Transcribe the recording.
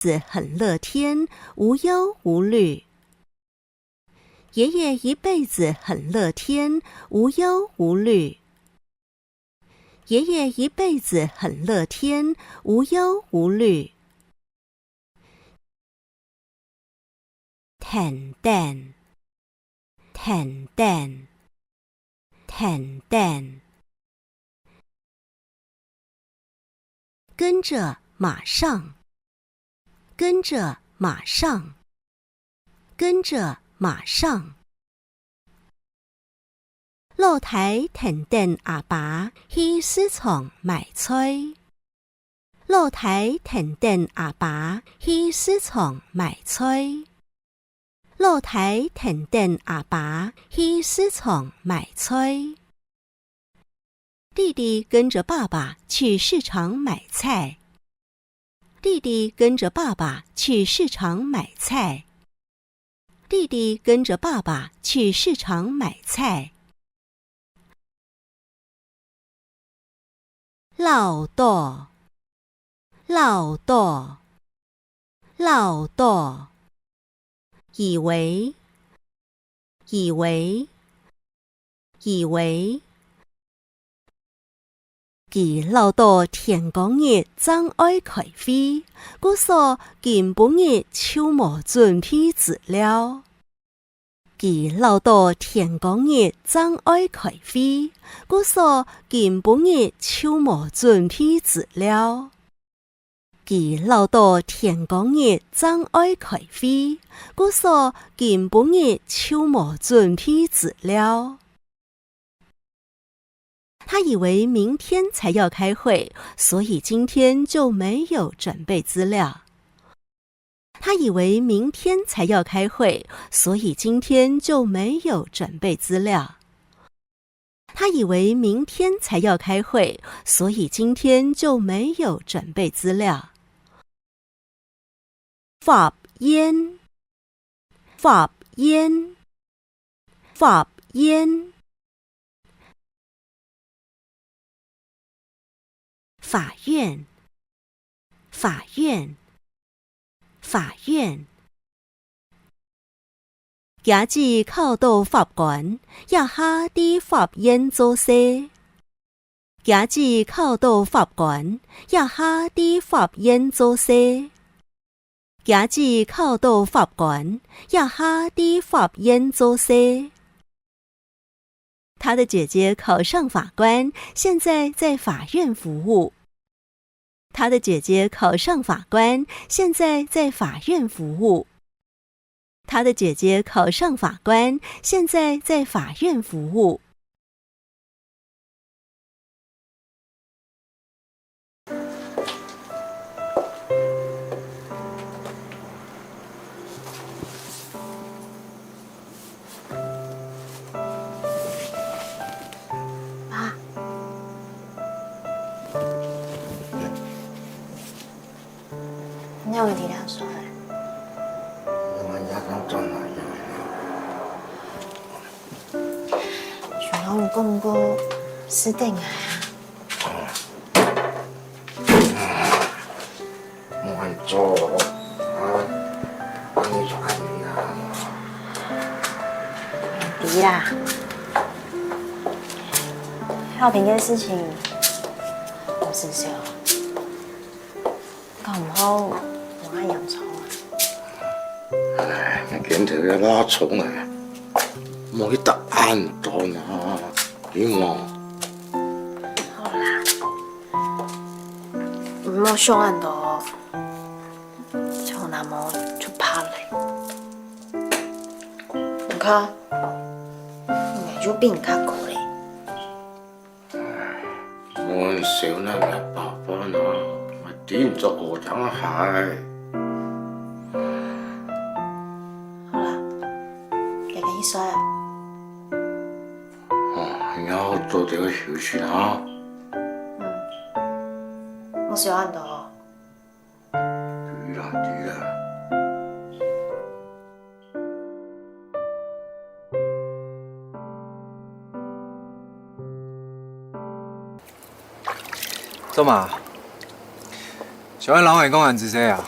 子很乐天，无忧无虑。爷爷一辈子很乐天，无忧无虑。爷爷一辈子很乐天，无忧无虑。坦淡，坦淡，坦淡。跟着马上，跟着马上，跟着马上。露台坦淡阿爸去市场买菜。露台坦淡阿爸去市场买菜。露台坦淡阿爸去市场买菜。弟弟跟着爸爸去市场买菜。弟弟跟着爸爸去市场买菜。弟弟跟着爸爸去市场买菜。唠叨，唠叨，唠叨。以为，以为，以为。佢唠叨天光日真愛開會，故說根本日超無準備資料。佢唠叨天光日真愛開會，故說根本日超無準備資料。佢唠叨天光日真愛開會，故說根本日超無準備資料。他以為明天才要開會，所以今天就沒有準備資料。他以為明天才要開會，所以今天就沒有準備資料。他以為明天才要開會，所以今天就沒有準備資料。發煙，發煙，發煙。法院，法院，法院。今日考到法官，也下啲法院做事。今日考到法官，也下啲法院做事。今日考到法官，也下啲法院做事。他的姐姐考上法官，现在在法院服务。他的姐姐考上法官，现在在法院服务。他的姐姐考上法官，现在在法院服务。爸，你有冇體諒水？我而家講真係，全佬唔過唔過死定係啊！冇人做啊，你做緊咩啊？別啦，浩平嘅事情我知曉，搞唔好我係養錯啊！唉，你見條嘅拉蟲嚟，冇得安當啊！點喎？好啦，唔好傷人到，就那麼就怕你。唔卡，你就變卡過嚟。我少啦日爸爸啦，咪點咗我真係。好啦，你嘅意思啊？要做這個小事啊！我喜歡的哦。對啦。做嘛？小愛人會講人是誰啊？